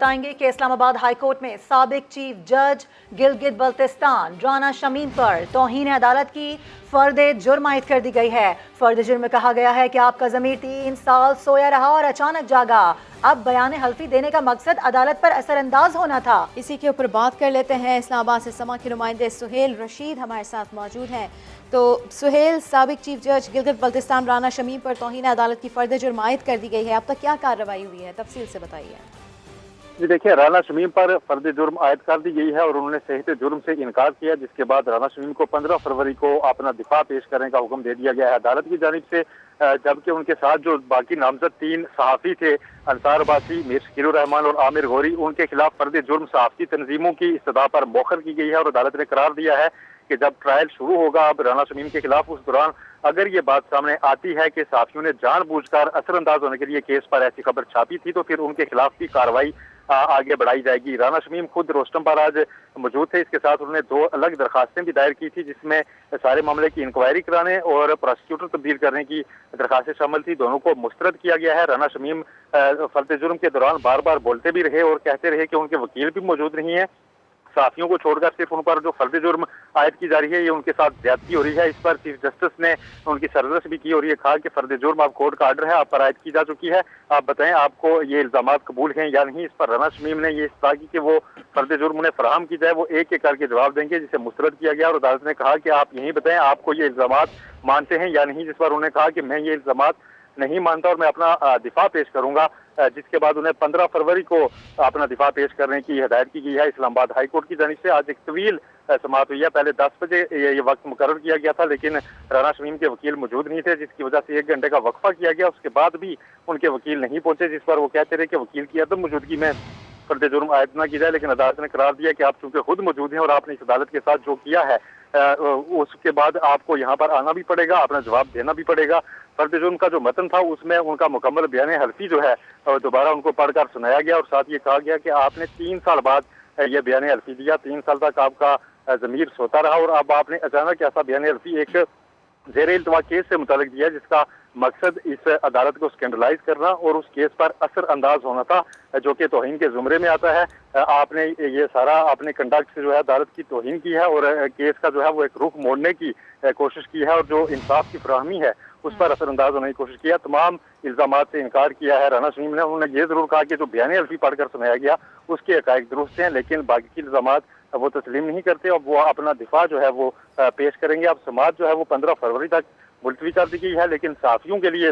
बताएंगे कि Islamabad high court में साबिक चीफ जज गिलगित बल्तिस्तान राना शमीम पर तौहीन अदालत की फर्द जुर्म आयद कर दी गई है। फर्द जुर्म में कहा गया है कि आपका ज़मीर 3 साल सोया रहा और अचानक जागा। अब बयान हल्फी देने का मकसद अदालत पर असरअंदाज होना था। इसी के ऊपर बात कर लेते हैं। इस्लामाबाद से समा के नुमाइंदे सुहेल रशीद हमारे साथ मौजूद हैं। तो सुहेल, साबिक चीफ जज गिलगित बल्तिस्तान राना शमीम पर तौहीन अदालत की फर्द जुर्म आयद कर दी गई है। अब तक क्या कार्रवाई हुई है, तफसील से बताइए। जी देखिए, राना शमीम पर फर्द जुर्म आयद कर दी गई है और उन्होंने सहीत जुर्म से इनकार किया, जिसके बाद राना शमीम को 15 फरवरी को अपना दिफा पेश करने का हुक्म दे दिया गया है अदालत की जानिब से। जबकि उनके साथ जो बाकी नामजद 3 सहाफ़ी थे, अंसार अब्बासी, मीर शकील रहमान और आमिर गौरी, उनके खिलाफ फर्द जुर्म सहाफ़ती तंजीमों की इस्तदा पर मौखर की गई है और अदालत ने करार दिया है कि जब ट्रायल शुरू होगा अब राना शमीम के खिलाफ, उस दौरान अगर ये बात सामने आती है कि सहाफियों ने जानबूझकर असरअंदाज होने के लिए केस पर ऐसी खबर छापी थी, तो फिर उनके खिलाफ भी कार्रवाई आगे बढ़ाई जाएगी। राना शमीम खुद रोस्टम पर आज मौजूद थे। इसके साथ उन्होंने 2 अलग दरखास्तें भी दायर की थी, जिसमें सारे मामले की इंक्वायरी कराने और प्रोसिक्यूटर तब्दील करने की दरखास्तें शामिल थी। दोनों को मुस्तरद किया गया है। राना शमीम फर्द जुर्म के दौरान बार बार बोलते भी रहे और कहते रहे कि उनके वकील भी मौजूद नहीं है। साथियों को छोड़कर सिर्फ उन पर जो फर्द जुर्म आयद की जा रही है, ये उनके साथ ज्यादती हो रही है। इस पर चीफ जस्टिस ने उनकी सरदर्श भी की और ये कहा कि फर्द जुर्म अब कोर्ट का आर्डर है, आप पर आयद की जा चुकी है, आप बताएं आपको ये इल्जाम कबूल हैं या नहीं। इस पर राना शमीम ने ये इस्तदा की कि वो फर्द जुर्म उन्हें फराहम की जाए, वो एक एक करके जवाब देंगे, जिसे मुस्तरद किया गया और अदालत ने कहा कि आप यही बताएं आपको ये इल्जाम मानते हैं या नहीं। जिस पर उन्होंने कहा कि मैं ये इल्जाम नहीं मानता और मैं अपना दिफा पेश करूंगा, जिसके बाद उन्हें 15 फरवरी को अपना दिफा पेश करने की हिदायत की गई है। इस्लामाबाद हाई कोर्ट की जानिब से आज एक तवील समाअत हुई है। पहले 10 बजे ये वक्त मुकर्रर किया गया था, लेकिन राना शमीम के वकील मौजूद नहीं थे, जिसकी वजह से 1 घंटे का वक्फा किया गया। उसके बाद भी उनके वकील नहीं पहुंचे, जिस पर वो कहते रहे कि वकील की अदम मौजूदगी में फर्द जुर्म आयद न की जाए। लेकिन अदालत ने करार दिया कि आप चूंकि खुद मौजूद हैं और आपने इस अदालत के साथ जो किया है उसके बाद आपको यहाँ पर आना भी पड़ेगा, अपना जवाब देना भी पड़ेगा। फर्द जुर्म का जो मतन था उसमें उनका मुकम्मल बयान हल्फी जो है दोबारा उनको पढ़कर सुनाया गया और साथ ये कहा गया कि आपने 3 साल बाद ये बयान हल्फी दिया, 3 साल तक आपका ज़मीर सोता रहा और अब आपने अचानक ऐसा बयान हल्फी एक ज़ेर इल्तवा केस से मुतालिक दिया, जिसका मकसद इस अदालत को स्कैंडलाइज करना और उस केस पर असर अंदाज होना था, जो कि तौहीन के जुमरे में आता है। आपने ये सारा अपने कंडक्ट से जो है अदालत की तौहीन की है और केस का जो है वो एक रुख मोड़ने की कोशिश की है और जो इंसाफ की फराहमी है उस पर असरअंदाज होने की कोशिश किया। तमाम इल्जाम से इनकार किया है राना शमीम ने। उन्होंने ये जरूर कहा कि जो बयान हल्फी पढ़कर सुनाया गया उसके हकायक दुरुस्त हैं, लेकिन बाकी के इल्जाम वो तस्लीम नहीं करते और वो अपना दिफा जो है वो पेश करेंगे। अब समाअत जो है वो 15 फरवरी तक मुलतवी कर दी गई है, लेकिन साफियों के लिए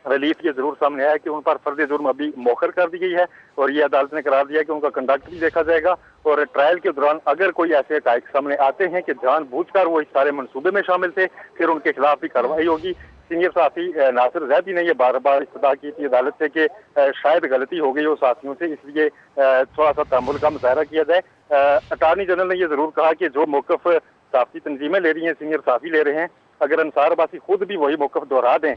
रिलीफ ये जरूर सामने आया कि उन पर फर्द जुर्म अभी मौखर कर दी गई है और ये अदालत ने करार दिया कि उनका कंडक्ट भी देखा जाएगा और ट्रायल के दौरान अगर कोई ऐसे हकायक सामने आते हैं कि जानबूझकर वो इस सारे मनसूबे में शामिल थे, फिर उनके खिलाफ भी कार्रवाई होगी। सीनियर साथी नासिर जैदी ने यह बार बार इस्तदा की थी अदालत से कि शायद गलती हो गई हो साथियों से, इसलिए थोड़ा सा तहम्मुल का मुजाहरा किया जाए। अटारनी जनरल ने यह जरूर कहा कि जो मौकफ साफी तंजीमें ले रही हैं, सीनियर साफी ले रहे हैं, अगर अंसार अब्बासी खुद भी वही मौकफ दोहरा दें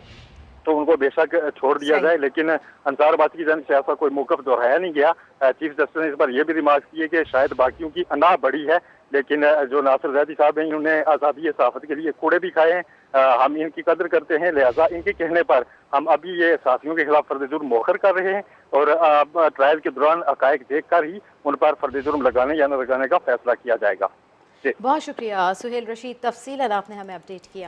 तो उनको बेशक छोड़ दिया जाए, लेकिन अंसार अब्बासी की जानिब से ऐसा कोई मौकफ दोहराया नहीं गया। चीफ जस्टिस ने इस पर यह भी रिमार्क किए कि शायद बाकियों की अना बड़ी है, लेकिन जो नासिर जैदी साहब हैं इन्होंने आज़ादी सहाफ़त के लिए कूड़े भी खाए हैं, हम इनकी कदर करते हैं, लिहाजा इनके कहने पर हम अभी ये साथियों के खिलाफ फर्द जुर्म मौखर कर रहे हैं और ट्रायल के दौरान हकायक देख कर ही उन पर फर्द जुर्म लगाने या न लगाने का फैसला किया जाएगा। बहुत शुक्रिया सुहेल रशीद, तफसीलन आपने हमें अपडेट किया।